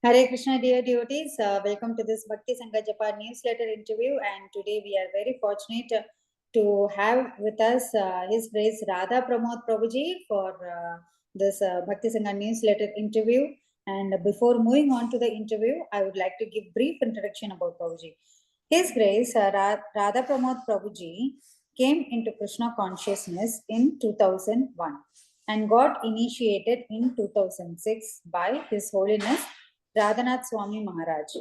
Hare Krishna, dear devotees. Welcome to this Bhakti Sanga Japan newsletter interview. And today we are very fortunate to have with us His Grace Radha Pramod Prabhuji for this Bhakti Sanga newsletter interview. And before moving on to the interview, I would like to give brief introduction about Prabhuji. His Grace Radha Pramod Prabhuji came into Krishna consciousness in 2001 and got initiated in 2006 by His Holiness Radhanath Swami Maharaj.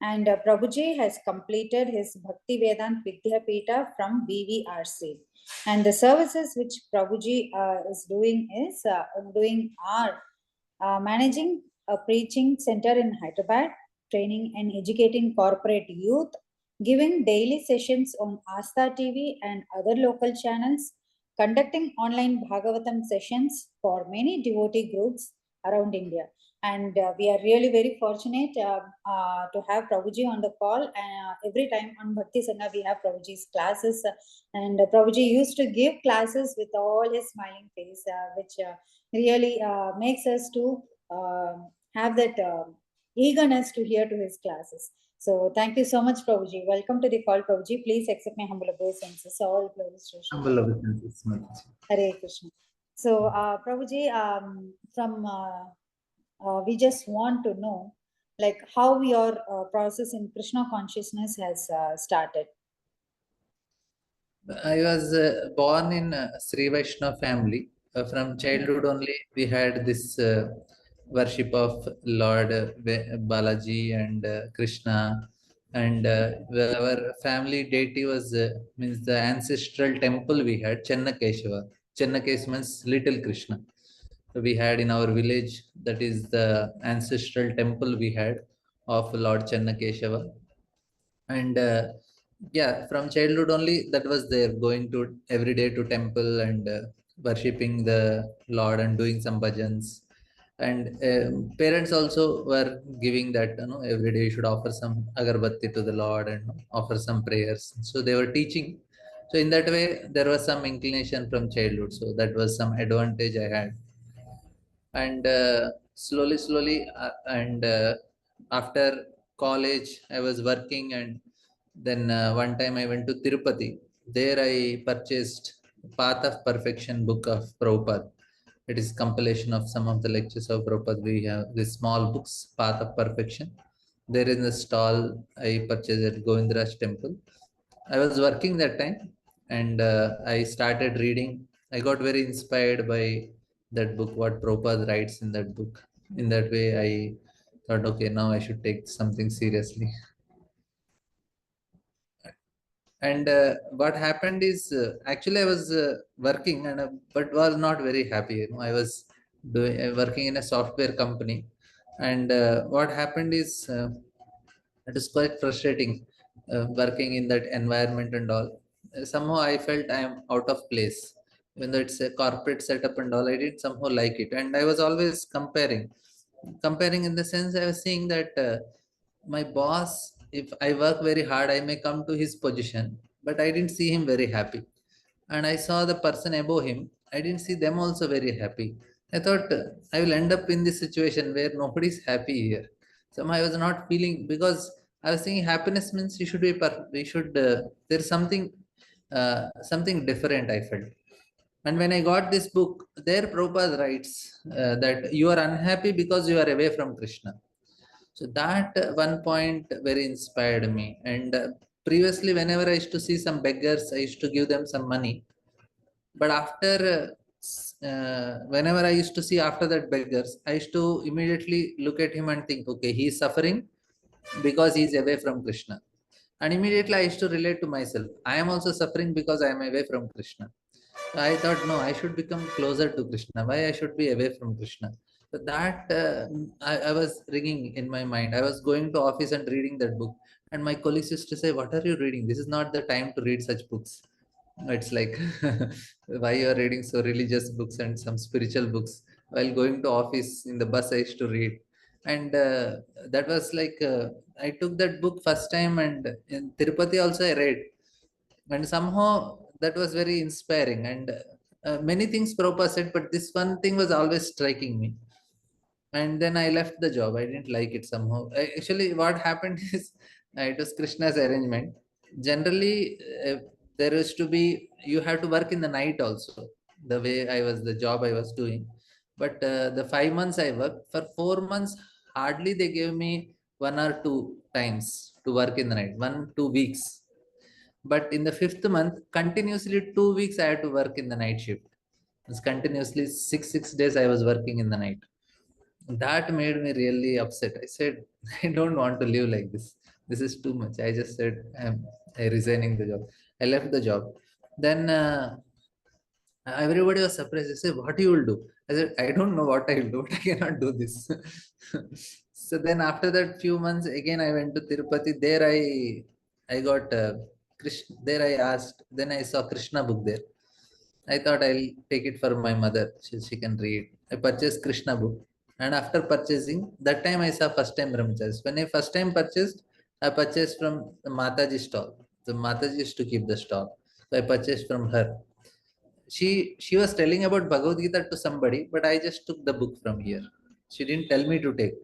And Prabhuji has completed his Bhakti Vedant Vidyapita from BVRC. And the services which Prabhuji is doing is managing a preaching center in Hyderabad, training and educating corporate youth, giving daily sessions on Astha TV and other local channels, conducting online Bhagavatam sessions for many devotee groups around India. And we are really very fortunate to have Prabhuji on the call. Every time on Bhakti Sangha, we have Prabhuji's classes. And Prabhuji used to give classes with all his smiling face, which really makes us to have that eagerness to hear to his classes. So thank you so much, Prabhuji. Welcome to the call, Prabhuji. Please accept my humble obeisances. All glories to Shri. Humble obeisances, Mataji. Hare Krishna. So, Prabhuji, we just want to know, like, how your process in Krishna consciousness has started. I was born in Sri Vaishnava family. From childhood only, we had this worship of Lord Balaji and Krishna, and our family deity was means the ancestral temple we had, Chennakeshava. Chennakeshava means little Krishna. So we had in our village, that is the ancestral temple we had of Lord Chennakeshava. And yeah, from childhood only that was there, going to every day to temple and worshipping the Lord and doing some bhajans. And parents also were giving that, every day you should offer some agarbatti to the Lord and offer some prayers. So they were teaching. So in that way, there was some inclination from childhood. So that was some advantage I had. And slowly, and after college, I was working, and then one time I went to Tirupati. There I purchased Path of Perfection book of Prabhupada. It is compilation of some of the lectures of Prabhupada. We have these small books, Path of Perfection. There in the stall, I purchased at Govindaraj temple. I was working that time, and I started reading. I got very inspired by that book, what Prabhupada writes in that book. In that way, I thought, okay, now I should take something seriously. And what happened is, actually I was working, and but was not very happy. I was doing working in a software company, and what happened is, it is quite frustrating working in that environment and all. Somehow I felt I am out of place, even though it's a corporate setup and all. I didn't somehow like it, and I was always comparing in the sense I was seeing that my boss, if I work very hard, I may come to his position, but I didn't see him very happy. And I saw the person above him, I didn't see them also very happy. I thought I will end up in this situation where nobody is happy here. Somehow I was not feeling, because I was thinking happiness means you should be we should there's something different I felt. And when I got this book, there Prabhupada writes that you are unhappy because you are away from Krishna. So that one point very inspired me. And previously, whenever I used to see some beggars, I used to give them some money. But after, whenever I used to see after that beggars, I used to immediately look at him and think, okay, he is suffering because he is away from Krishna. And immediately I used to relate to myself. I am also suffering because I am away from Krishna. So I thought, no, I should become closer to Krishna. Why I should be away from Krishna? So that I was ringing in my mind. I was going to office and reading that book. And my colleagues used to say, what are you reading? This is not the time to read such books. It's like, why you are reading so religious books and some spiritual books? While going to office in the bus, I used to read. And that was like, I took that book first time, and in Tirupati also I read. And somehow that was very inspiring. And many things Prabhupada said, but this one thing was always striking me. And then I left the job. I didn't like it somehow. Actually, what happened is it was Krishna's arrangement. Generally, there used to be, you have to work in the night also. The way I was, the job I was doing. But the 5 months I worked, for 4 months, hardly they gave me 1 or 2 times to work in the night, 1 2 weeks. But in the fifth month, continuously 2 weeks I had to work in the night shift. It's continuously six days I was working in the night. That made me really upset. I said, I don't want to live like this. This is too much. I just said, I resigning the job. I left the job. Then everybody was surprised. They said, what you will do? I said, I don't know what I will do, but I cannot do this. So then after that few months, again I went to Tirupati. There I got Krishna. There I asked. Then I saw Krishna book there. I thought I'll take it for my mother. She can read. I purchased Krishna book. And after purchasing, that time I saw first time brahmacharis. When I first time purchased, I purchased from the Mataji stall. The Mataji used to keep the stall. So I purchased from her. She was telling about Bhagavad Gita to somebody, but I just took the book from here. She didn't tell me to take.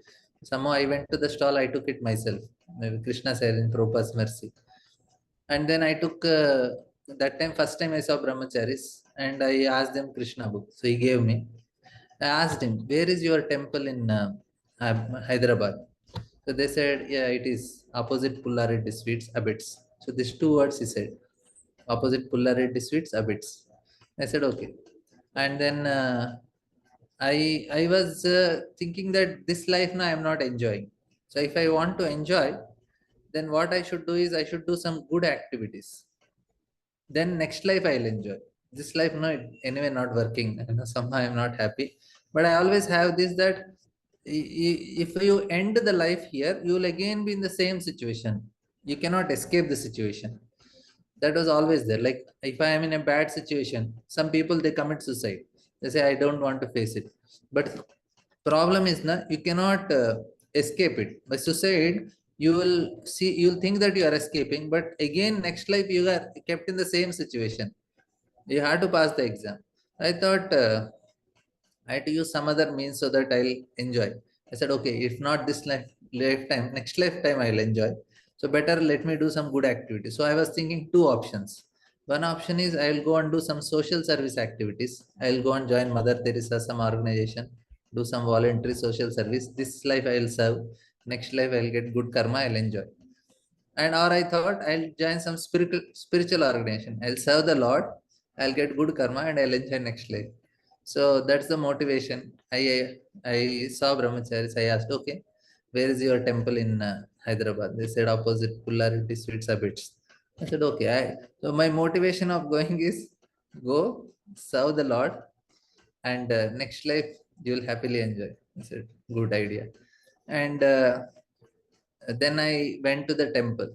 Somehow I went to the stall, I took it myself. Maybe Krishna said in Prabhupada's mercy. And then I took that time, first time I saw brahmacharis, and I asked them Krishna book. So he gave me. I asked him, where is your temple in Hyderabad? So they said, yeah, it is opposite Pullareddy Sweets, Abits. So these two words he said, opposite Pullareddy Sweets, Abits. I said, okay. And then I was thinking that this life now I am not enjoying. So if I want to enjoy, then what I should do is I should do some good activities. Then next life I'll enjoy. This life, no, anyway, not working. Somehow I'm not happy. But I always have this that if you end the life here, you will again be in the same situation. You cannot escape the situation. That was always there. Like if I am in a bad situation, some people they commit suicide. They say I don't want to face it. But problem is na, you cannot escape it. By suicide, you will see, you'll think that you are escaping, but again next life you are kept in the same situation. You have to pass the exam. I thought I had to use some other means so that I'll enjoy. I said, okay, if not this lifetime, next lifetime I'll enjoy. So better let me do some good activity. So I was thinking two options. One option is I'll go and do some social service activities. I'll go and join Mother Teresa, some organization, do some voluntary social service. This life I'll serve. Next life I'll get good karma, I'll enjoy. And or I thought I'll join some spiritual organization. I'll serve the Lord, I'll get good karma, and I'll enjoy next life. So that's the motivation. I saw brahmacharis. I asked, okay, where is your temple in Hyderabad? They said opposite Pullarity Sweets Habits. I said, okay. So my motivation of going is go serve the Lord, and next life you will happily enjoy. I said, good idea. And then I went to the temple.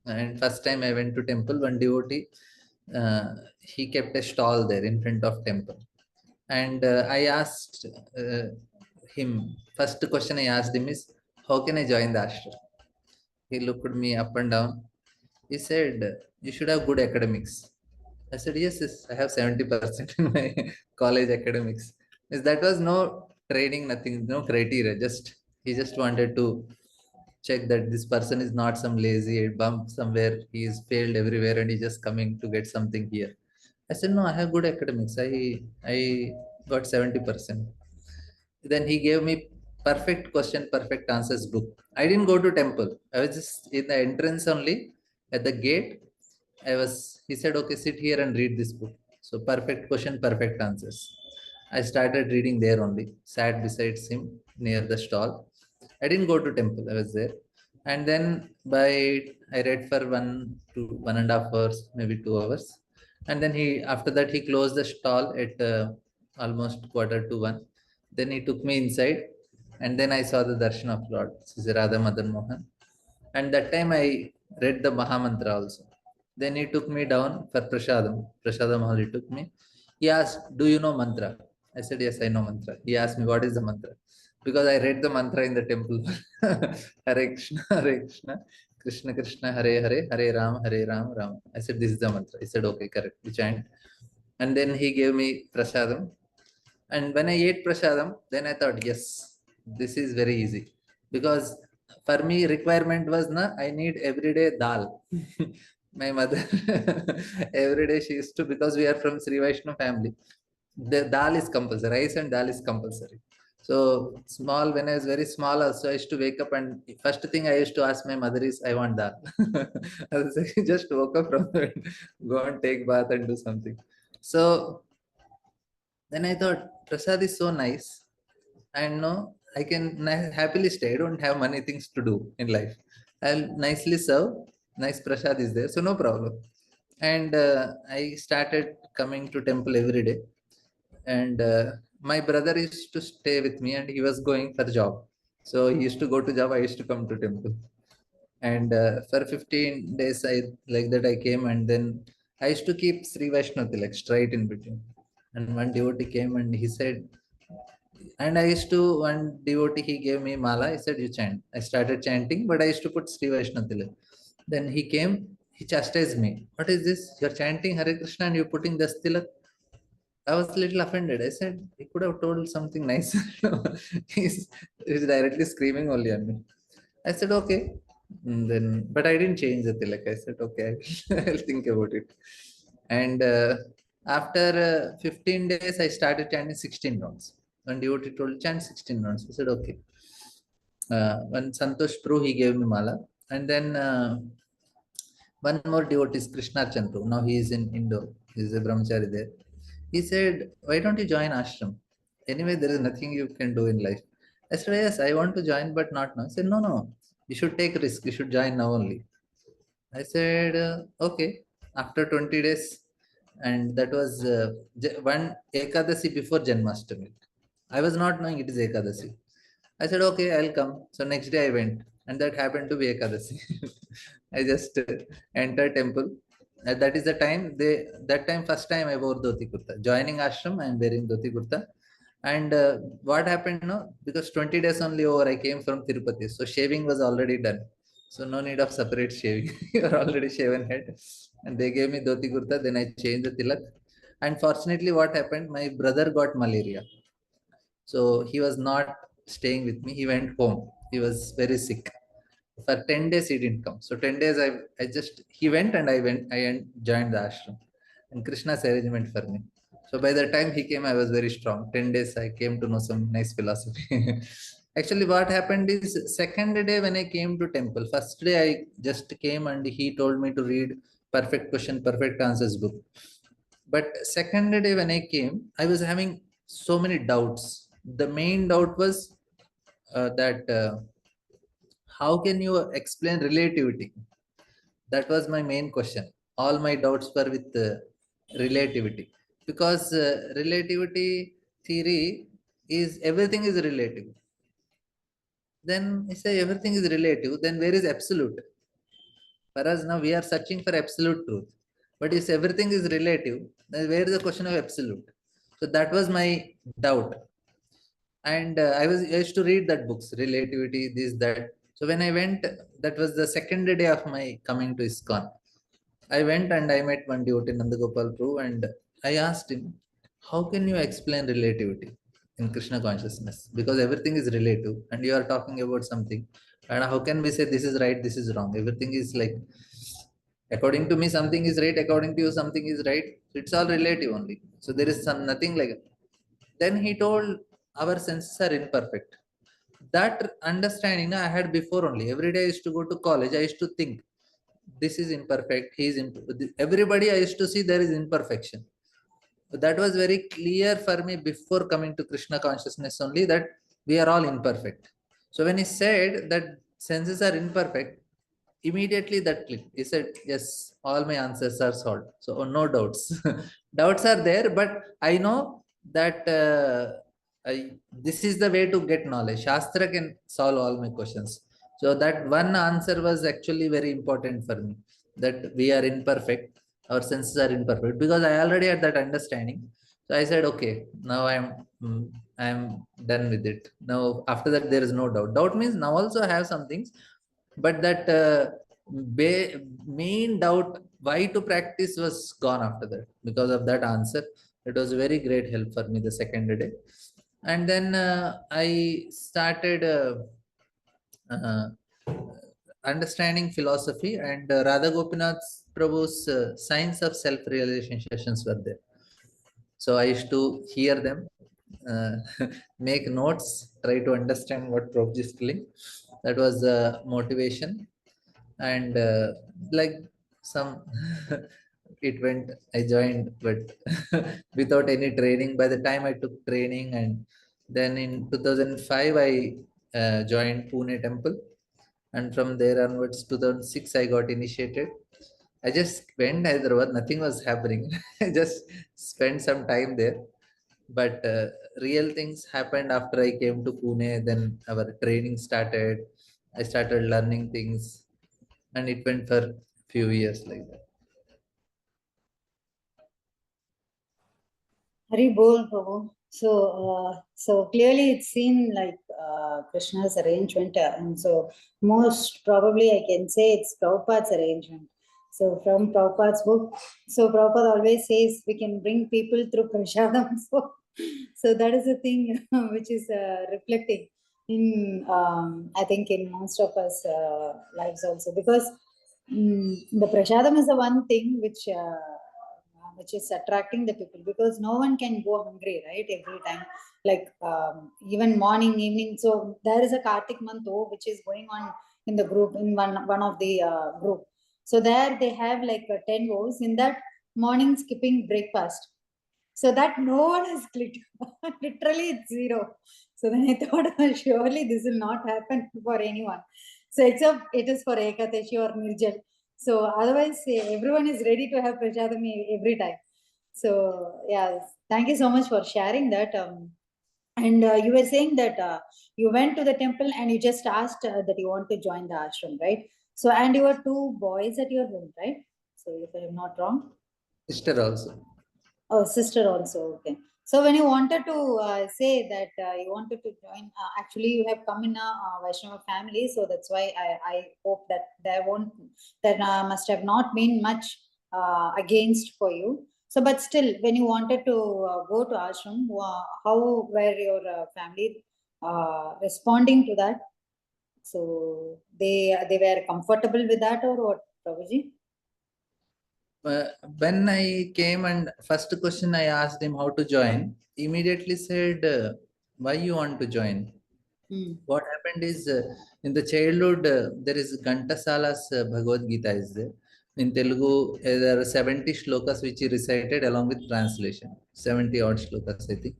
And first time I went to temple, one devotee, he kept a stall there in front of temple. And I asked him, first question I asked him is, how can I join the ashram? He looked at me up and down. He said, you should have good academics. I said, yes, yes, I have 70% in my college academics. Yes, that was no training, nothing, no criteria. Just he just wanted to check that this person is not some lazy bump somewhere. He is failed everywhere and he's just coming to get something here. I said, no, I have good academics. I got 70%. Then he gave me perfect question, perfect answers book. I didn't go to temple. I was just in the entrance only, at the gate. He said, okay, sit here and read this book. So perfect question, perfect answers. I started reading there only, sat beside him near the stall. I didn't go to temple, I was there. And then I read for 1 to 1.5 hours, maybe 2 hours. And then after that, he closed the stall at almost quarter to one. Then he took me inside, and then I saw the darshan of Lord, this is Radha Madan Mohan. And that time I read the Mahamantra also. Then he took me down for Prasadam. Prasadam hall he took me. He asked, do you know mantra? I said, yes, I know mantra. He asked me, what is the mantra? Because I read the mantra in the temple. Hare Krishna, Krishna Krishna, Hare Hare, Hare Ram, Hare Ram, Ram. I said, this is the mantra. He said, okay, correct. We chant. And then he gave me Prasadam. And when I ate Prasadam, then I thought, yes, This is very easy. Because for me, requirement was na, I need everyday dal. My mother, every day she used to, because we are from Sri Vaishnav family, the dal is compulsory, rice and dal is compulsory. So small, when I was very small, also I used to wake up and first thing I used to ask my mother is, I want dal. I was like, just woke up from the bed, go and take bath and do something. So then I thought, prasad is so nice, and no, I can happily stay. I don't have many things to do in life. I'll nicely serve. Nice prasad is there, so no problem. And I started coming to temple every day. And my brother used to stay with me, and he was going for job. So he used to go to job. I used to come to temple. And for 15 days, I like that I came, and then I used to keep Sri Vaishnav like straight in between. And one devotee came and he said, and I used to, one devotee, he gave me mala. He said, you chant. I started chanting, but I used to put Sri Vaishnav Tilak. Then he came, he chastised me. What is this? You're chanting Hare Krishna and you're putting this tilak. I was a little offended. I said, he could have told something nice. He's directly screaming only on me. I said, okay. And then, but I didn't change the tilak. I said, okay, I'll think about it. And after 15 days, I started chanting 16 rounds. When devotee told, chant 16 rounds. I said, okay. When Santosh Prabhu, he gave me mala. And then one more devotee is Krishna Chandru. Now he is in Indo. He is a brahmachari there. He said, why don't you join ashram? Anyway, there is nothing you can do in life. I said, yes, I want to join, but not now. He said, no, no, you should take risk. You should join now only. I said, okay. After 20 days, and that was one Ekadasi before Janmashtami. I was not knowing it is Ekadasi. I said, okay, I'll come. So next day I went, and that happened to be Ekadasi. I just entered temple. That is the time that time first time I wore dhoti kurta. Joining ashram, I am wearing dhoti kurta. And what happened, no? Because 20 days only over, I came from Tirupati. So shaving was already done. So no need of separate shaving. You're already shaven head. And they gave me dhoti kurta. Then I changed the tilak. And fortunately, what happened? My brother got malaria. So he was not staying with me. He went home. He was very sick. For 10 days, he didn't come. So 10 days, he went and I went, I joined the ashram. And Krishna's arrangement for me. So by the time he came, I was very strong. 10 days, I came to know some nice philosophy. Actually, what happened is second day when I came to temple, first day I just came and he told me to read perfect question, perfect answers book. But second day when I came, I was having so many doubts. The main doubt was that how can you explain relativity? That was my main question. All my doubts were with relativity, because relativity theory is everything is relative. Then I say everything is relative. Then where is absolute? For us now, we are searching for absolute truth. But if everything is relative, then where is the question of absolute? So that was my doubt. And I used to read that books, relativity, this, that. So when I went, that was the second day of my coming to ISKCON. I went and I met one devotee, Nandagopal Prabhu, and I asked him, how can you explain relativity in Krishna consciousness? Because everything is relative and you are talking about something. And how can we say this is right, this is wrong? Everything is like, according to me, something is right, according to you, something is right. It's all relative only. So there is some nothing like it. Then he told our senses are imperfect. That understanding I had before only. Every day I used to go to college, I used to think this is imperfect, he is everybody I used to see there is imperfection. But that was very clear for me before coming to Krishna consciousness only, that we are all imperfect. So when he said that senses are imperfect, immediately that clicked. He said, yes, all my answers are solved. So no doubts. Doubts are there, but I know that this is the way to get knowledge. Shastra can solve all my questions. So that one answer was actually very important for me, that we are imperfect, our senses are imperfect, because I already had that understanding. So I said, okay, now I'm done with it. Now after that there is no doubt. Doubt means now also I have some things, but that main doubt why to practice was gone after that, because of that answer. It was a very great help for me the second day. And then I started uh, understanding philosophy, and Radha Gopinath Prabhu's Science of Self-Realization sessions were there. So I used to hear them, uh, make notes, try to understand what Prabhuji is telling. That was the motivation. And like some, it went, I joined, but without any training. By the time I took training, and then in 2005, I joined Pune Temple. And from there onwards, 2006, I got initiated. I just went Hyderabad, nothing was happening. I just spent some time there. But real things happened after I came to Pune. Then our training started. I started learning things, and it went for few years like that. Hari Bol, Prabhu. So clearly it's seen like Krishna's arrangement, and so most probably I can say it's Prabhupada's arrangement. So from Prabhupada's book, so Prabhupada always says we can bring people through prasadam. So that is the thing which is reflecting in I think in most of us lives also, because the prasadam is the one thing which is attracting the people, because no one can go hungry, right? Every time, like even morning, evening. So there is a Kartik month which is going on in the group, in one of the group. So there they have like 10 vows in that morning skipping breakfast. So that no one has clicked. Literally, it's zero. So then I thought, surely this will not happen for anyone. So except it is for Ekadashi or Nirjal. So otherwise, everyone is ready to have prasadam every time. So yeah, thank you so much for sharing that. And you were saying that you went to the temple and you just asked that you want to join the ashram, right? So and you were two boys at your home, right? So if I am not wrong. Sister also. Oh, sister also. Okay. So when you wanted to say that you wanted to join, actually you have come in a Vaishnava family, so that's why I hope that there won't, that must have not been much against for you. So, but still, when you wanted to go to ashram, how were your family responding to that? So they were comfortable with that, or what, Prabhuji? Uh, when I came, and first question I asked him how to join, immediately said, why you want to join? Hmm. What happened is, in the childhood, there is Ghantasala's Bhagavad Gita is there. In Telugu, there are 70 shlokas which he recited along with translation. 70 odd shlokas, I think.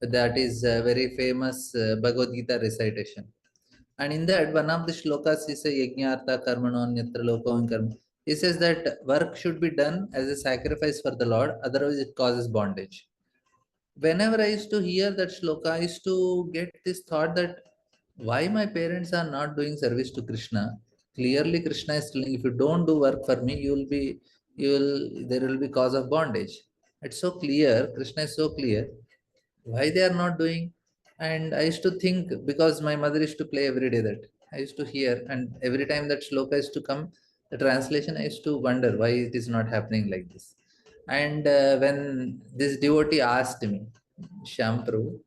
That is a very famous Bhagavad Gita recitation. And in that, one of the shlokas is a Yajnartha Karmano Anyatra Lokam Karma. He says that work should be done as a sacrifice for the Lord, otherwise it causes bondage. Whenever I used to hear that shloka, I used to get this thought that why my parents are not doing service to Krishna. Clearly, Krishna is telling, if you don't do work for me, there will be cause of bondage. It's so clear. Krishna is so clear. Why they are not doing? And I used to think, because my mother used to play every day, that I used to hear, and every time that shloka used to come, the translation, I used to wonder why it is not happening like this. And when this devotee asked me, Shyam Prabhu,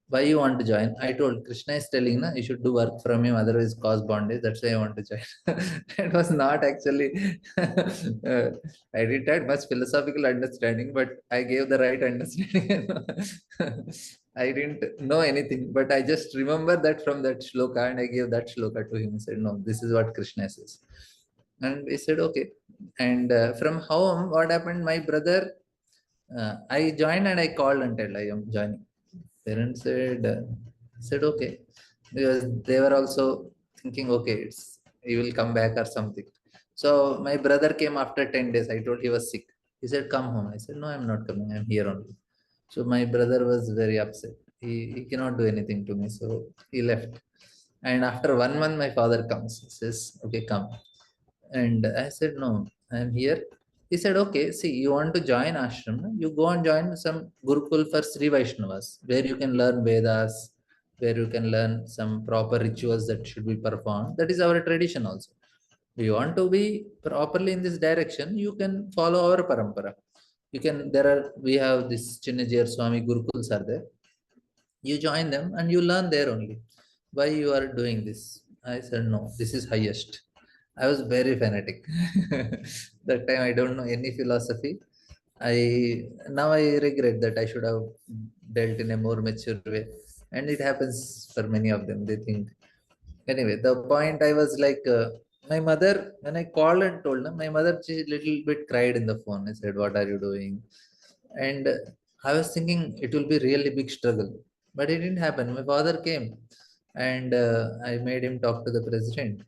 why you want to join? I told, Krishna is telling, na, you should do work from him, otherwise cause bondage. That's why I want to join. It was not actually, I didn't have much philosophical understanding, but I gave the right understanding. I didn't know anything, but I just remember that from that shloka, and I gave that shloka to him and said, no, this is what Krishna says. And he said, okay. And from home, what happened? My brother, I joined and I called and told I am joining. Parents said okay, because they were also thinking, okay, it's he will come back or something. So my brother came after 10 days. I told he was sick. He said, come home. I said, no, I'm not coming. I'm here only. So my brother was very upset. He cannot do anything to me. So he left. And after 1 month, my father comes. He says, okay, come. And I said, no, I'm here. He said, okay, see, you want to join ashram, no? You go and join some Gurukul for Sri Vaishnavas, where you can learn Vedas, where you can learn some proper rituals that should be performed. That is our tradition also. If you want to be properly in this direction, you can follow our parampara. We have this Chinnajayar Swami Gurukuls are there. You join them and you learn there only. Why you are doing this? I said, no, this is highest. I was very fanatic. That time I don't know any philosophy. Now I regret that I should have dealt in a more mature way. And it happens for many of them. They think. Anyway, the point I was like, my mother, when I called and told them, my mother, she little bit cried in the phone. I said, what are you doing? And I was thinking it will be really big struggle, but it didn't happen. My father came, and I made him talk to the president,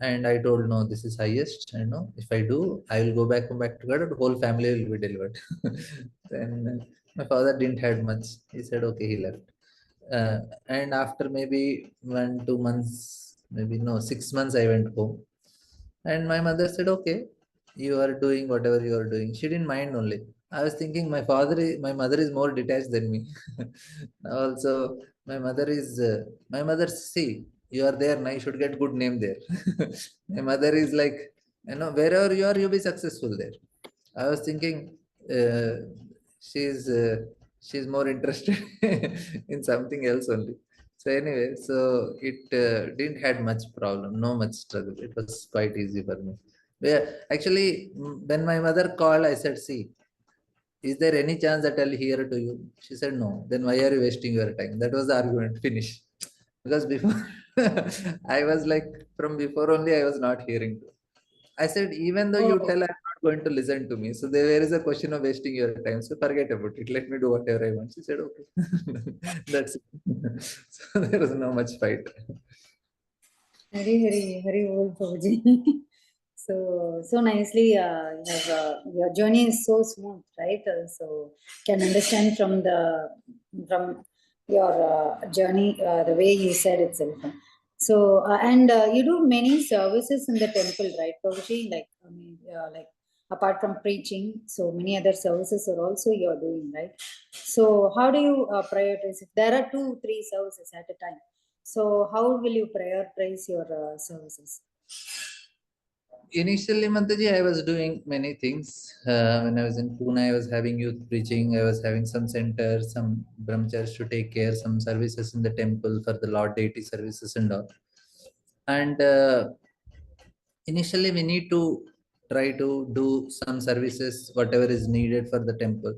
and I told, no, this is highest. I know if I do, I will go back to God. The whole family will be delivered. Then my father didn't had much. He said, okay, he left. Uh, and after maybe 1 2 months, maybe no 6 months, I went home, and my mother said, okay, you are doing whatever you are doing. She didn't mind only. I was thinking my mother is more detached than me. Also, my mother, see, you are there now, you should get good name there. My mother is like, wherever you are, you'll be successful there. I was thinking, uh, she's uh, she's more interested in something else only. So anyway, so it didn't had much problem, no much struggle. It was quite easy for me. Yeah, actually, when my mother called, I said, "See, is there any chance that I'll hear to you?" She said, "No." Then why are you wasting your time? That was the argument. Finish. Because before, I was like, from before only, I was not hearing. I said, even though you Oh, tell, I'm not going to listen to me. So there is a question of wasting your time. So forget about it. Let me do whatever I want. She said, okay. That's it. So there was no much fight. very old Prabhuji. So nicely, your journey is so smooth, right? So can understand from your journey the way you said itself. So and you do many services in the temple, right, Prabhuji? Like I mean, like apart from preaching, so many other services are also you're doing, right? So how do you prioritize? If there are 2 3 services at a time, so how will you prioritize your services? Initially, Mataji, I was doing many things. When I was in Pune, I was having youth preaching. I was having some centers, some brahmacharis to take care, some services in the temple for the Lord deity services and all. And initially, we need to try to do some services whatever is needed for the temple,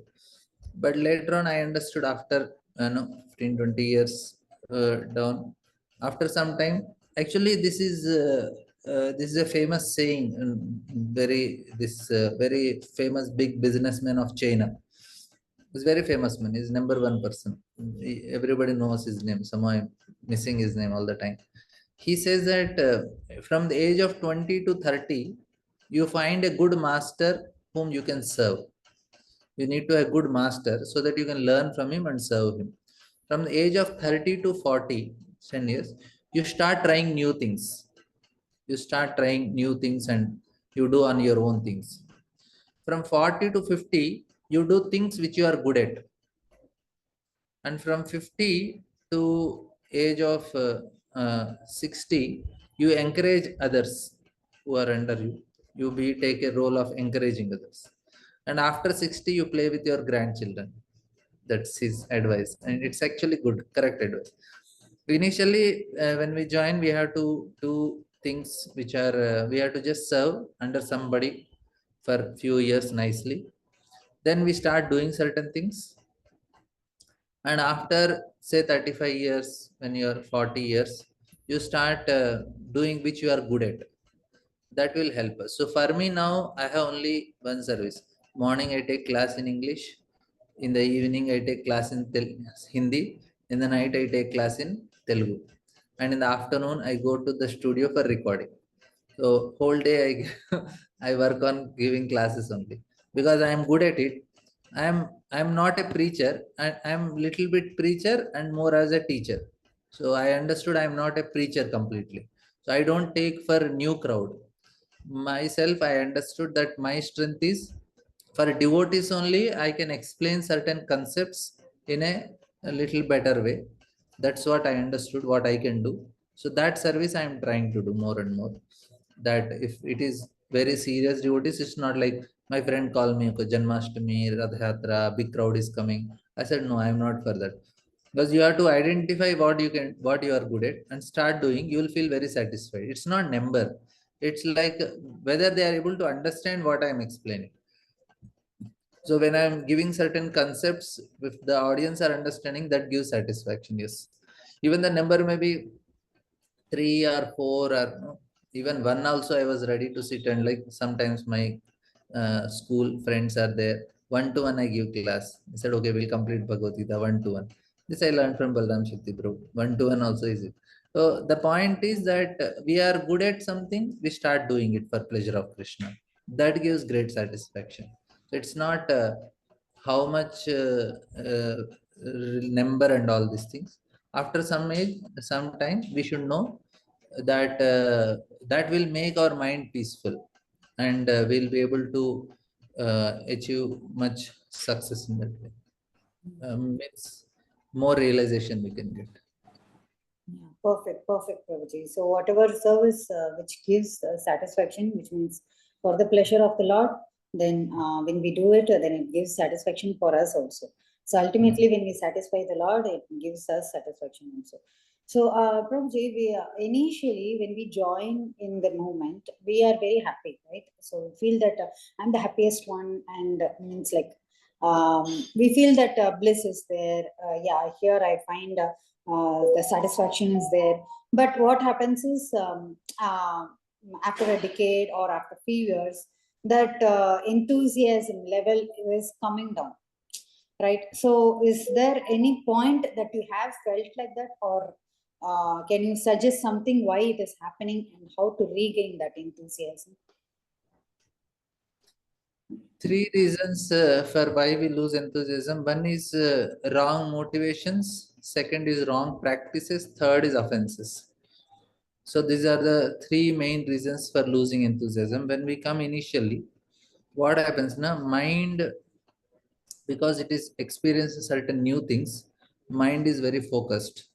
but later on I understood after 15 20 years down, after some time, actually this is a famous saying, very this very famous big businessman of China. He's very famous man. He's number one person. Everybody knows his name. Somehow I'm missing his name all the time. He says that from the age of 20 to 30, you find a good master whom you can serve. You need to have a good master so that you can learn from him and serve him. From the age of 30 to 40, 10 years, you start trying new things. You start trying new things and you do on your own things. From 40 to 50, you do things which you are good at. And from 50 to age of 60, you encourage others who are under you. You be take a role of encouraging others. And after 60, you play with your grandchildren. That's his advice, and it's actually good, correct advice. Initially, when we join, we have to do things which are we have to just serve under somebody for few years nicely. Then we start doing certain things, and after say 35 years, when you are 40 years, you start doing which you are good at. That will help us. So for me now, I have only one service. Morning I take class in English, in the evening I take class in Hindi, in the night I take class in Telugu, and in the afternoon I go to the studio for recording. So whole day I I work on giving classes only because I am good at it. I am not a preacher. I am little bit preacher and more as a teacher. So I understood I am not a preacher completely. So I don't take for new crowd. Myself, I understood that my strength is for devotees only. I can explain certain concepts in a little better way. That's what I understood, what I can do. So that service I am trying to do more and more. That if it is very serious devotees, it's not like my friend called me, okay, Janmashtami, Radha Yatra, big crowd is coming. I said, no, I am not for that. because you have to identify what you are good at and start doing. You will feel very satisfied. It's not number. It's like whether they are able to understand what I am explaining. So when I'm giving certain concepts, if the audience are understanding, that gives satisfaction. Yes, even the number may be 3 or 4 or no, even 1 also I was ready to sit. And like sometimes my school friends are there, 1 to 1 I give class. I said, okay, we'll complete Bhagavad Gita 1 to 1. This I learned from Balram Shakti bro. 1 to 1 also is it. So the point is that we are good at something, we start doing it for pleasure of Krishna. That gives great satisfaction. So it's not how much number and all these things. After some age, some time, we should know that that will make our mind peaceful, and we'll be able to achieve much success in that way. Means more realization we can get. Yeah, perfect, perfect, Prabhuji. So whatever service which gives satisfaction, which means for the pleasure of the Lord, then when we do it, then it gives satisfaction for us also. So ultimately, when we satisfy the Lord, it gives us satisfaction also. So, Prabhuji, we initially when we join in the movement, we are very happy, right? So we feel that I'm the happiest one, and means like we feel that bliss is there. Yeah, here I find. The satisfaction is there. But what happens is after a decade or after a few years, that enthusiasm level is coming down, right? So, is there any point that you have felt like that, or can you suggest something why it is happening and how to regain that enthusiasm? 3 reasons for why we lose enthusiasm. One is wrong motivations, second is wrong practices, third is offenses. So these are the 3 main reasons for losing enthusiasm. When we come initially, what happens now? Mind, because it is experiencing certain new things, mind is very focused.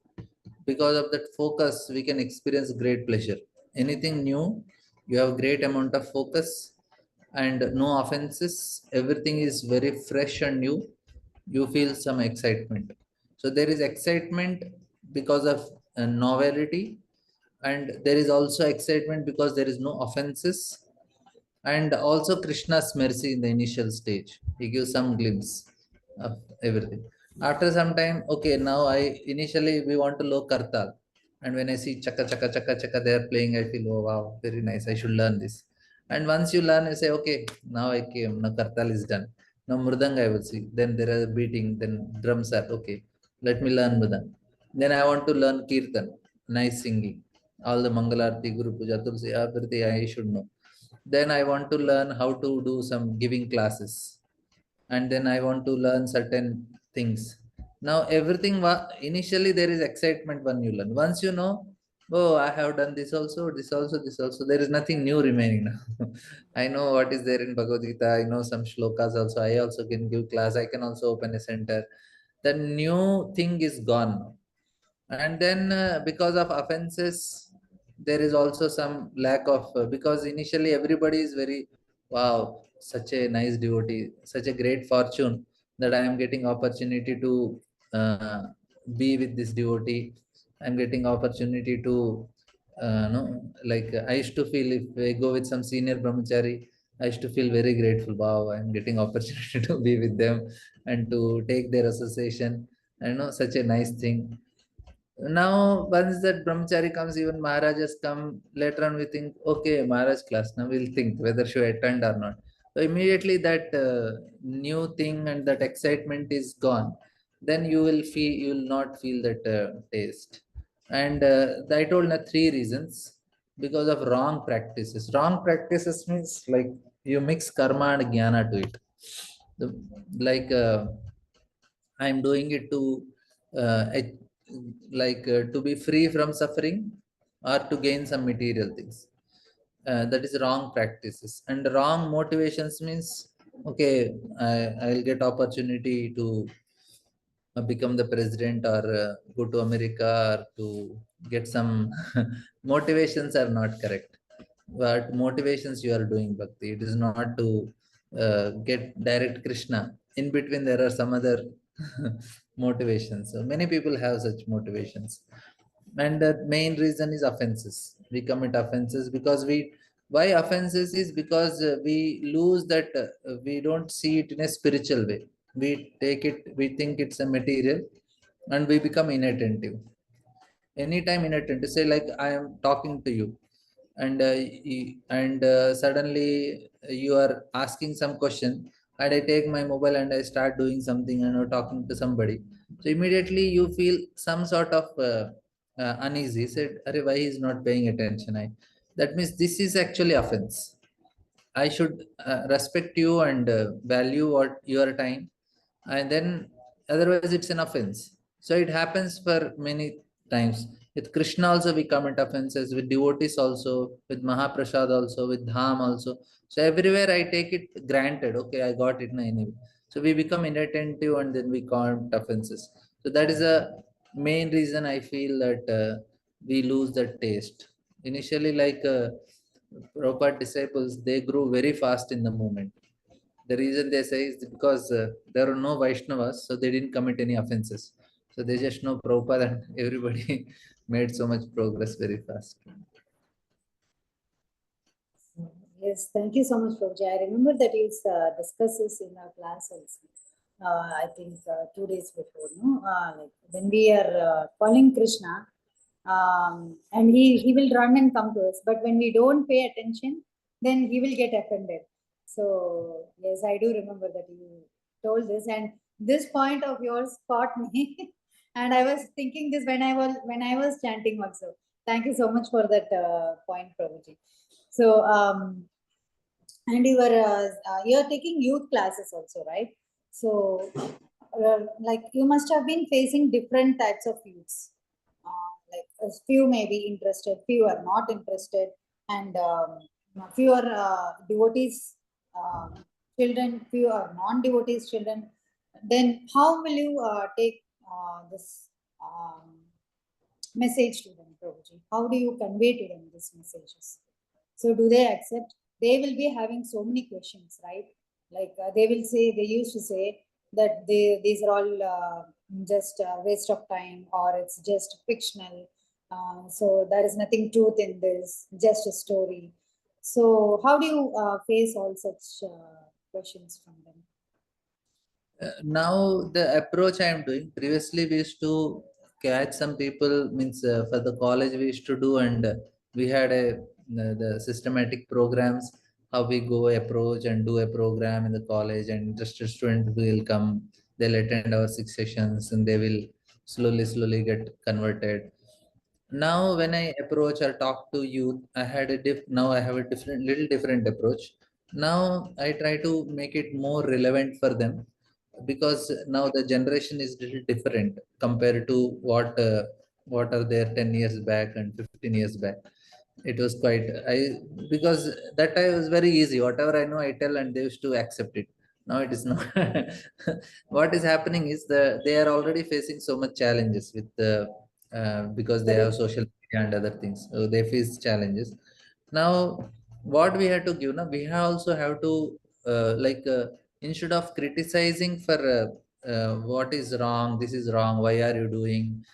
Because of that focus, we can experience great pleasure. Anything new, you have great amount of focus and no offenses. Everything is very fresh and new. You feel some excitement. So there is excitement because of novelty, and there is also excitement because there is no offenses, and also Krishna's mercy in the initial stage. He gives some glimpse of everything. After some time, okay, now I initially we want to low kartal, and when I see chaka chaka chaka chaka they are playing, I feel, oh wow, very nice, I should learn this. And once you learn, you say, okay, now I came, now kartal is done, now mridanga I will see, then there are beating, then drums are okay, let me learn mridang. Then I want to learn kirtan, nice singing, all the mangalarti, guru puja, tulsi, everything I should know. Then I want to learn how to do some giving classes, and then I want to learn certain things. Now everything initially there is excitement when you learn. Once you know, oh, I have done this also, this also, this also, there is nothing new remaining now. I know what is there in Bhagavad Gita, I know some shlokas also, I also can give class, I can also open a center. The new thing is gone now. And then because of offenses, there is also some lack of because initially everybody is very, wow, such a nice devotee, such a great fortune that I am getting opportunity to uh, be with this devotee. I'm getting opportunity to no, like I used to feel, if I go with some senior brahmachari, I used to feel very grateful. Wow, I'm getting opportunity to be with them and to take their association. I know, such a nice thing. Now once that brahmachari comes, even Maharaj has come, later on we think, okay, Maharaj class, now we'll think whether should I attend or not. So immediately that new thing and that excitement is gone, then you will feel, you will not feel that taste. And I told 3 reasons. Because of wrong practices. Wrong practices means like you mix karma and jnana to it. The, like I'm doing it to to be free from suffering or to gain some material things. That is wrong practices. And wrong motivations means, okay, I'll get opportunity to become the president or go to America or to get some motivations are not correct. But motivations you are doing bhakti, it is not to get direct Krishna. In between there are some other motivations. So many people have such motivations, and the main reason is offenses. We commit offenses because we why offenses is because we lose that we don't see it in a spiritual way. We take it, we think it's a material, and we become inattentive. Anytime inattentive, say like I am talking to you, and suddenly you are asking some question, and I take my mobile and I start doing something and I'm talking to somebody. So immediately you feel some sort of uneasy, said, "Arey, why he's not paying attention?" I That means this is actually offense. I should respect you and value what your time, and then otherwise it's an offense. So it happens for many times. With Krishna also we commit offenses, with devotees also, with Mahaprasad also, with Dham also. So everywhere I take it granted. Okay, I got it anyway. So we become inattentive and then we commit offenses. So that is a main reason I feel that we lose the taste. Initially, like Prabhupada disciples, they grew very fast in the movement. The reason they say is because there are no Vaishnavas, so they didn't commit any offenses. So they just know Prabhupada, and everybody made so much progress very fast. Yes, thank you so much, Prabhuji. I remember that you discussed this in our class also. I think 2 days before, no? Like when we are calling Krishna, and he will run and come to us. But when we don't pay attention, then he will get offended. So yes, I do remember that you told this, and this point of yours caught me. And I was thinking this when I was chanting also. Thank you so much for that point, Prabhuji. So and you're taking youth classes also, right? So like you must have been facing different types of youths. Like a few may be interested, few are not interested, and few are devotees children, few are non-devotees children. Then how will you take this message to them, Prabhuji? How do you convey to them these messages? So do they accept? They will be having so many questions, right? Like they will say, they used to say that these are all just a waste of time, or it's just fictional. So there is nothing truth in this, just a story. So how do you face all such questions from them? Now the approach I am doing, previously we used to catch some people, means for the college we used to do, and we had the systematic programs, how we go approach and do a program in the college, and interested student will come, they'll attend our 6 sessions and they will slowly get converted. Now when I approach or talk to youth, now I have a different, little different approach. Now I try to make it more relevant for them, because now the generation is little different compared to what are there 10 years back and 15 years back. It was quite I because that time was very easy, whatever I know I tell and they used to accept it. Now it is not. What is happening is they are already facing so much challenges with the because they have Correct. social media and other things, so they face challenges. Now what we have to give, now we have also have to instead of criticizing for what is wrong, this is wrong, why are you doing,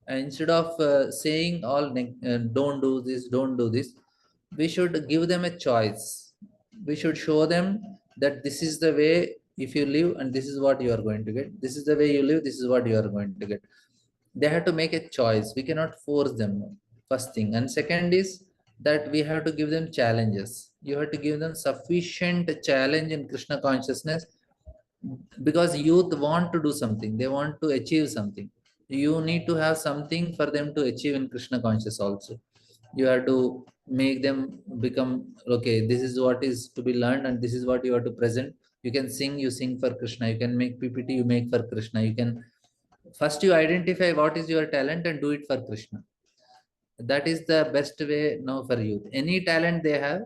instead of saying don't do this, don't do this, we should give them a choice. We should show them that this is the way, if you live, and this is what you are going to get, this is the way you live, this is what you are going to get. They have to make a choice, we cannot force them, first thing. And second is that we have to give them challenges. You have to give them sufficient challenge in Krishna consciousness, because youth want to do something, they want to achieve something. You need to have something for them to achieve in Krishna conscious also. You have to make them become, okay, this is what is to be learned and this is what you have to present. You can sing, you sing for Krishna. You can make PPT, you make for Krishna. You can first you identify what is your talent and do it for Krishna. That is the best way now for youth. Any talent they have,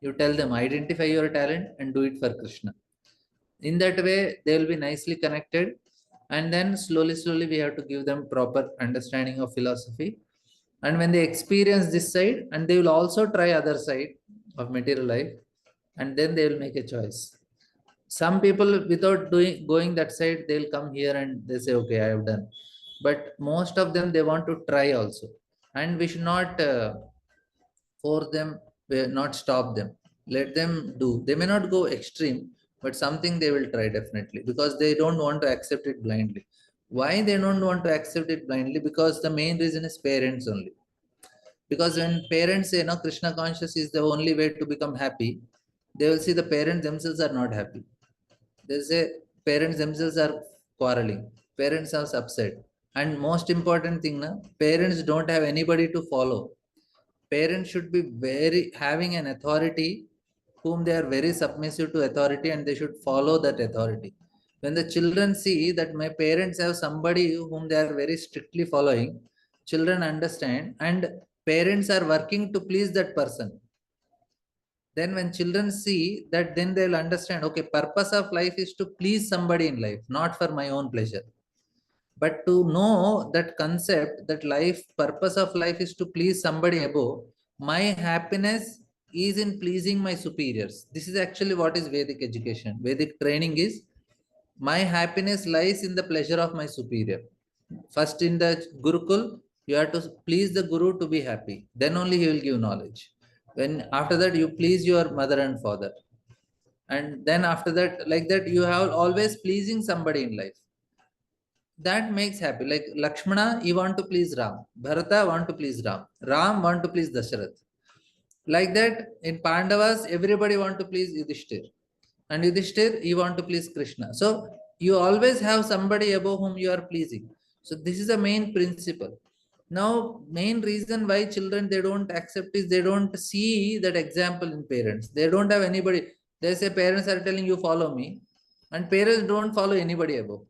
you tell them, identify your talent and do it for Krishna. In that way they will be nicely connected, and then slowly we have to give them proper understanding of philosophy. And when they experience this side, and they will also try other side of material life, and then they will make a choice. Some people without going that side, they'll come here and they say, okay, I have done. But most of them, they want to try also. And we should not force them, not stop them. Let them do. They may not go extreme, but something they will try definitely, because they don't want to accept it blindly. Why they don't want to accept it blindly? Because the main reason is parents only. Because when parents say, no, Krishna conscious is the only way to become happy, they will see the parents themselves are not happy. They say parents themselves are quarreling, parents are upset. And most important thing, na, parents don't have anybody to follow. Parents should be very having an authority, whom they are very submissive to authority, and they should follow that authority. When the children see that my parents have somebody whom they are very strictly following, children understand, and parents are working to please that person. Then when children see that, then they'll understand, okay, purpose of life is to please somebody in life, not for my own pleasure. But to know that concept, that life purpose of life is to please somebody above, my happiness is in pleasing my superiors. This is actually what is Vedic education. Vedic training is, my happiness lies in the pleasure of my superior. First in the Gurukul, you have to please the Guru to be happy, then only he will give knowledge. When after that, you please your mother and father, and then after that, like that, you have always pleasing somebody in life. That makes happy. Like Lakshmana, he want to please Ram, Bharata want to please Ram, Ram want to please Dasharath. Like that, in Pandavas, everybody want to please Yudhishthir, and Yudhishthir, you want to please Krishna. So you always have somebody above whom you are pleasing. So this is the main principle. Now, main reason why children, they don't accept is, they don't see that example in parents. They don't have anybody. They say parents are telling you follow me, and parents don't follow anybody above.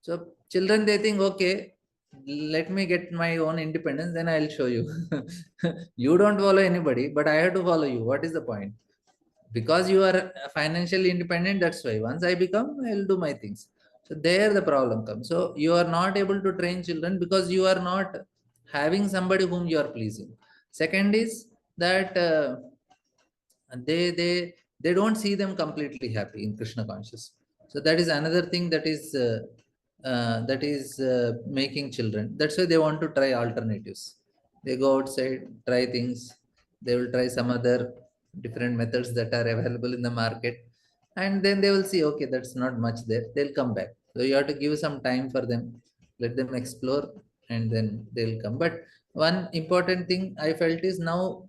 So children, they think, okay, let me get my own independence, then I'll show you. You don't follow anybody, but I have to follow you. What is the point? Because you are financially independent, that's why. Once I become, I'll do my things. So there the problem comes. So you are not able to train children because you are not having somebody whom you are pleasing. Second is that they don't see them completely happy in Krishna conscious. So that is another thing that is making children. That's why they want to try alternatives. They go outside, try things. They will try some other different methods that are available in the market, and then they will see, okay, that's not much there, they'll come back. So you have to give some time for them, let them explore, and then they'll come. But one important thing I felt is, now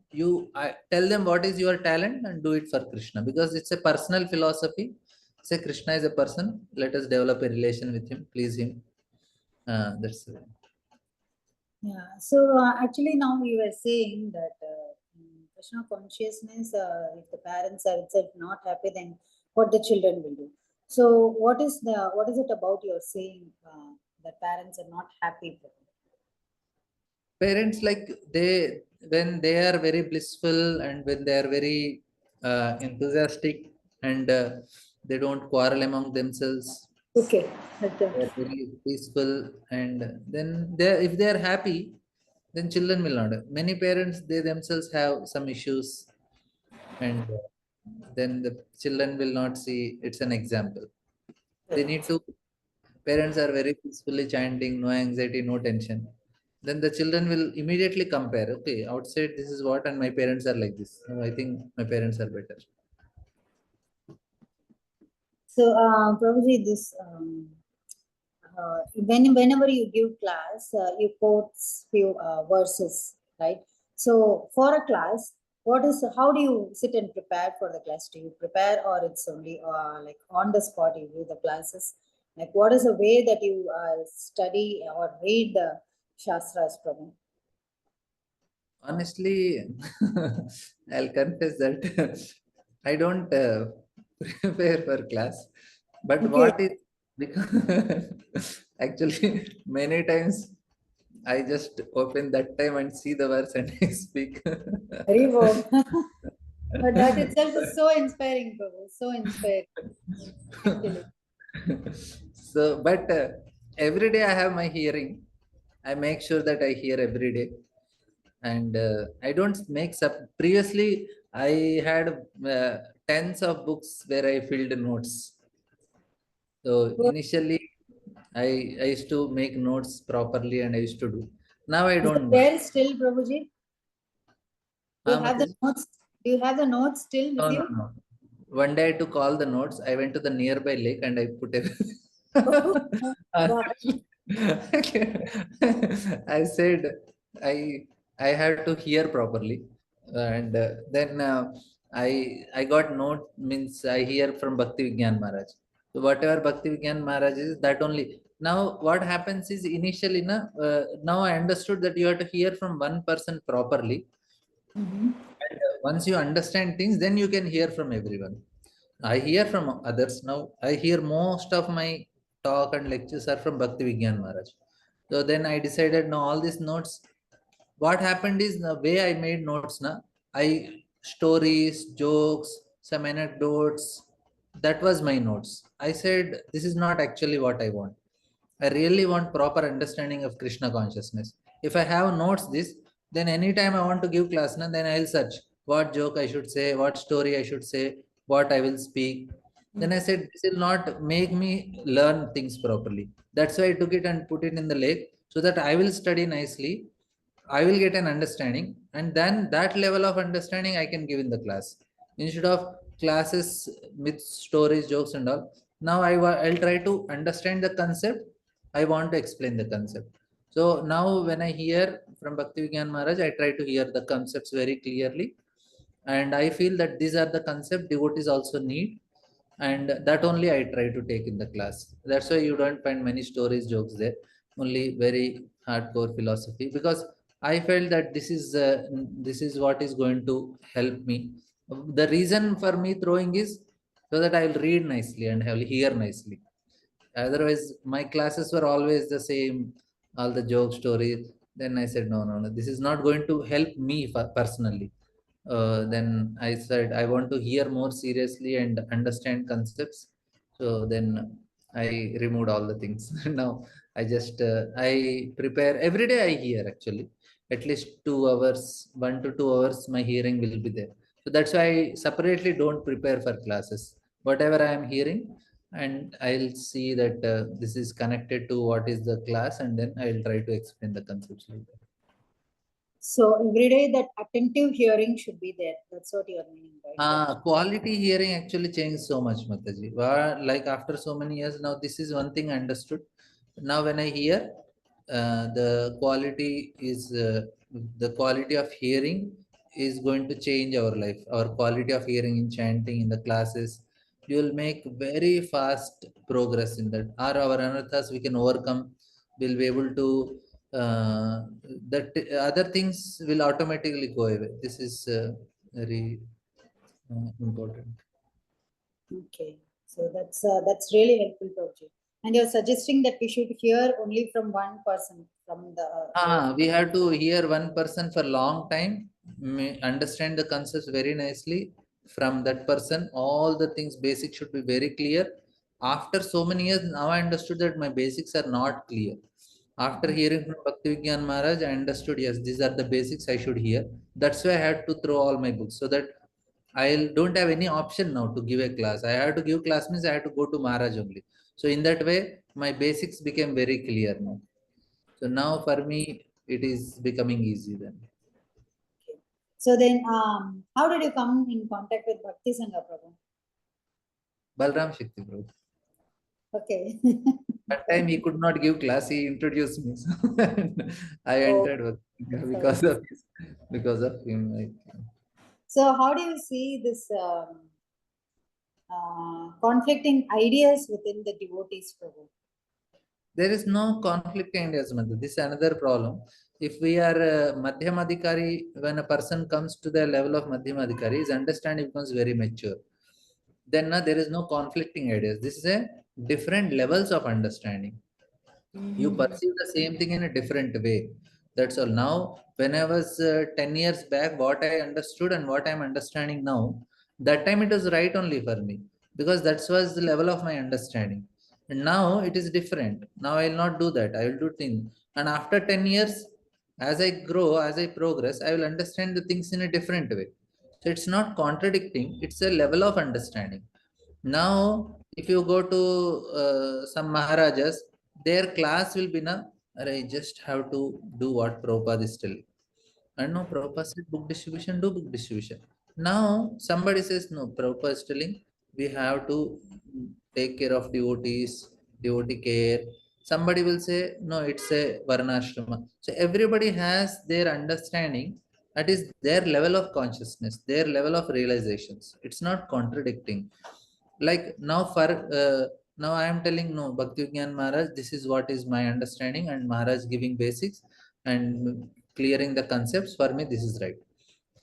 tell them what is your talent and do it for Krishna, because it's a personal philosophy. Say Krishna is a person, let us develop a relation with him, please him. That's Yeah. So actually, now you were saying that Krishna consciousness, if the parents are itself not happy, then what the children will do. So what is it about your saying that parents are not happy? parents, like, they, when they are very blissful and when they are very enthusiastic, and they don't quarrel among themselves, Okay. Like they that. are very peaceful, and then if they are happy, then children will not. Many parents, they themselves have some issues, and then the children will not see it's an example. They need Correct. to, parents are very peacefully chanting, no anxiety, no tension, then the children will immediately compare, okay, outside this is what, and my parents are like this, so I think my parents are better. So, Prabhuji, this whenever you give class, you quote few verses, right? So, for a class, how do you sit and prepare for the class? Do you prepare, or it's only like on the spot you do the classes? Like, what is the way that you study or read the shastras, Prabhu? Honestly, I'll confess that I don't prepare for class. But Okay. what is, because actually many times I just open that time and see the verse and I speak. Very well. But that itself is so inspiring, Prabhu. So inspiring, actually. So, but every day I have my hearing. I make sure that I hear every day, and I don't make up. Previously, I had tens of books where I filled notes. So Good. initially, I used to make notes properly and I used to do. Now I Is it don't do. there still, Prabhuji? Do you have the Mataji? notes? Do you have the notes still with No, no, you? no. One day I took all the notes. I went to the nearby lake and I put everything. Wow. I said I I had to hear properly, and then I got note means I hear from Bhakti Vigyan Maharaj. So whatever Bhakti Vigyan Maharaj is, that only. Now what happens is initially na, now I understood that you have to hear from one person properly, Mhm. and once you understand things, then you can hear from everyone. I hear from others now. I hear most of my talk and lectures are from Bhakti Vigyan Maharaj. So then I decided now all these notes. What happened is the way I made notes now. I stories, jokes, some anecdotes. That was my notes. I said this is not actually what I want. I really want proper understanding of Krishna consciousness. If I have notes this, then anytime I want to give class, na, then I'll search what joke I should say, what story I should say, what I will speak. Then I said this will not make me learn things properly. That's why I took it and put it in the lake so that I will study nicely. I will get an understanding, and then that level of understanding I can give in the class instead of classes, myths, stories, jokes, and all. Now I'll try to understand the concept. I want to explain the concept. So now when I hear from Bhakti Vigyan Maharaj, I try to hear the concepts very clearly, and I feel that these are the concept devotees also need, and that only I try to take in the class. That's why you don't find many stories, jokes there. Only very hardcore philosophy because I felt that this is what is going to help me. The reason for me throwing is so that I will read nicely and I will hear nicely. Otherwise, my classes were always the same, all the joke stories. Then I said, no, no, no, this is not going to help me personally. Then I said, I want to hear more seriously and understand concepts. So then I removed all the things. Now I prepare every day. I hear actually at least 2 hours, 1 to 2 hours. My hearing will be there. So that's why I separately don't prepare for classes. Whatever I am hearing, and I'll see that this is connected to what is the class, and then I'll try to explain the concepts like that. So every day that attentive hearing should be there. That's what you're meaning, right, Prabhuji? Quality hearing actually changed so much, Mataji. Like after so many years now, this is one thing I understood. Now when I hear, the quality of hearing is going to change our life. Our quality of hearing in chanting in the classes, you will make very fast progress in that. Our anarthas we can overcome. We'll be able to. That other things will automatically go away. This is very important. Okay. So that's really helpful, Prabhuji. And you're suggesting that we should hear only from one person, from the We have to hear one person for long time, understand the concepts very nicely from that person. All the things basic should be very clear. After so many years, now I understood that my basics are not clear. After hearing from Bhakti Vigyan Maharaj, I understood yes, these are the basics I should hear. That's why I had to throw all my books so that I don't have any option now to give a class. I have to give class means I have to go to Maharaj only. So in that way, my basics became very clear now. So now for me, it is becoming easy then. Okay. So then, how did you come in contact with Bhakti Sangha, Prabhu? Balram Shakti Prabhu. Okay. That time he could not give class, he introduced me. So I Oh, entered so because of because of him. so how do you see this conflicting ideas within the devotees, Prabhu? There is no conflict in ideas, Madhu. This is another problem. If we are Madhyamadikari, when a person comes to the level of Madhyamadikari, his understanding becomes very mature. Then there is no conflicting ideas. This is a different levels of understanding. You perceive the same thing in a different way. That's all. Now when I was 10 years back, what I understood and what I'm understanding now, that time it was right only for me because that was the level of my understanding. And now it is different. Now I will not do that. I will do things, and after 10 years, as I grow, as I progress, I will understand the things in a different way. So it's not contradicting, it's a level of understanding. Now, if you go to some Maharajas, their class will be na, I just have to do what Prabhupada is telling. And no, Prabhupada said book distribution, do book distribution. Now, somebody says, no, Prabhupada is telling we have to take care of devotees, devotee care. Somebody will say, no, it's a Varnashrama. So everybody has their understanding. That is their level of consciousness, their level of realizations. It's not contradicting. Like now, for now, I am telling no, Bhakti Vigyan Maharaj, this is what is my understanding, and Maharaj giving basics and clearing the concepts. For me, this is right.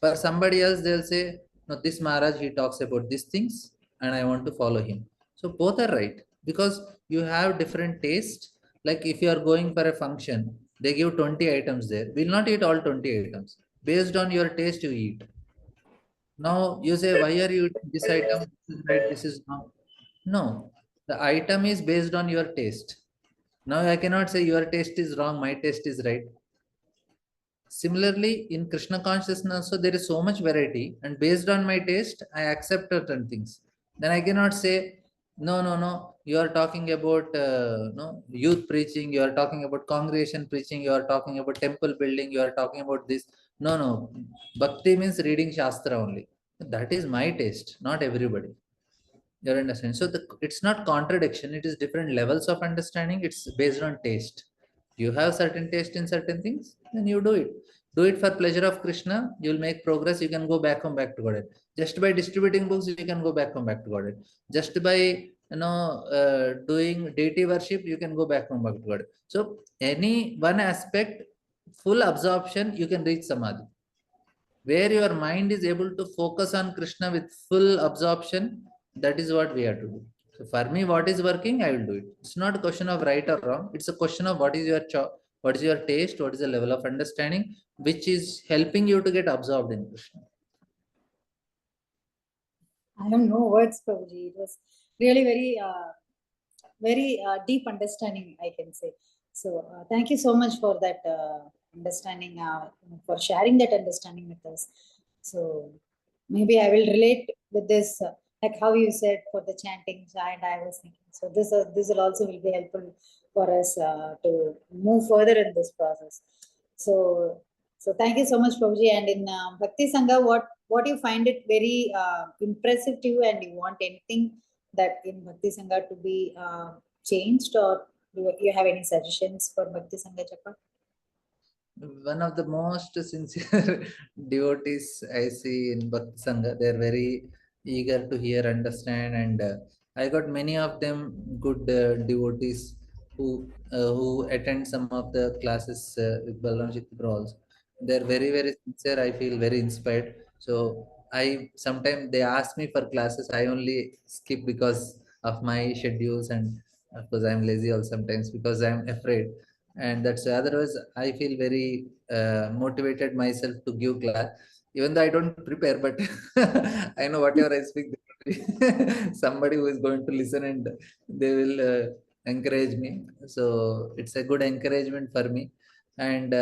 For somebody else, they'll say, no, this Maharaj, he talks about these things, and I want to follow him. So both are right because you have different taste. Like if you are going for a function, they give 20 items there. We'll not eat all 20 items. Based on your taste, you eat. Now you say, why are you eating this item? This is right, this is wrong. No, the item is based on your taste. Now I cannot say your taste is wrong, my taste is right. Similarly, in Krishna consciousness, also there is so much variety, and based on my taste, I accept certain things. Then I cannot say, no, no, no. You are talking about no youth preaching. You are talking about congregation preaching. You are talking about temple building. You are talking about this. No, no. Bhakti means reading Shastra only. That is my taste, not everybody. You understand? So it's not contradiction. It is different levels of understanding. It's based on taste. You have certain taste in certain things, then you do it. Do it for pleasure of Krishna. You'll make progress. You can go back home back to Godhead. Just by distributing books, you can go back home back to Godhead. Just by doing deity worship, you can go back home back to Godhead. So any one aspect, full absorption, you can reach samadhi where your mind is able to focus on Krishna with full absorption. That is what we have to do. So for me, what is working, I will do it. It's not a question of right or wrong. It's a question of what is your what is your taste, what is the level of understanding, which is helping you to get absorbed in Krishna. I have no words, Prabhuji. It was really very deep understanding, I can say. So thank you so much for that understanding, for sharing that understanding with us. So maybe I will relate with this, like how you said for the chanting, and I was thinking. So this will also will be helpful for us to move further in this process. So thank you so much, Prabhuji. And in Bhakti Sangha, what you find it very impressive to you, and you want anything that in Bhakti Sangha to be changed, or do you have any suggestions for Bhakti Sangha Japa? One of the most sincere devotees I see in Bhakti Sangha. They're very eager to hear, understand, and I got many of them good devotees who attend some of the classes with Balram Chitra also. They're very sincere. I feel very inspired. So I sometimes they ask me for classes. I only skip because of my schedules, and of course I'm lazy also sometimes because I'm afraid. And that's otherwise I feel very motivated myself to give class, even though I don't prepare, but I know whatever I speak somebody who is going to listen and they will encourage me. So it's a good encouragement for me. And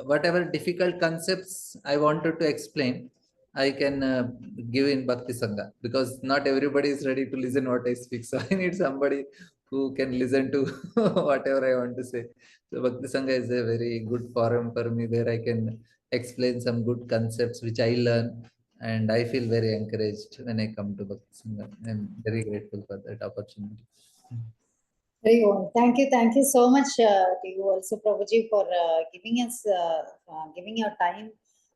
whatever difficult concepts I wanted to explain, I can give in Bhakti Sangha, because not everybody is ready to listen what I speak. So I need somebody who can listen to whatever I want to say. So Bhakti Sangha is a very good forum for me where I can explain some good concepts which I learn, and I feel very encouraged when I come to Bhakti Sangha. I'm very grateful for that opportunity. Very well. Thank you so much to you also, Prabhuji, for giving us giving your time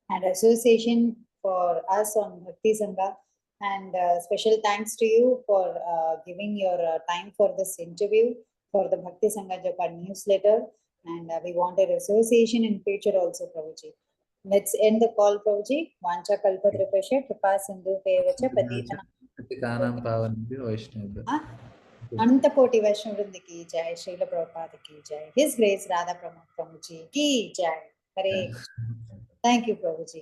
and association for us on Bhakti Sangha. And special thanks to you for giving your time for this interview for the Bhakti Sangha Japan newsletter. And we want a association in future also, Prabhuji. Let's end the call, Prabhuji. Vancha kalpatrupasya kripa sindhu pevacha Kanam Pavan Vaishnav. अनंतकोटि वैष्णव वृंद की जय, श्रील प्रभुपाद की जय, his grace Radha Pramod Prabhu ji की जय। Hare Krishna. Thank you Prabhu ji.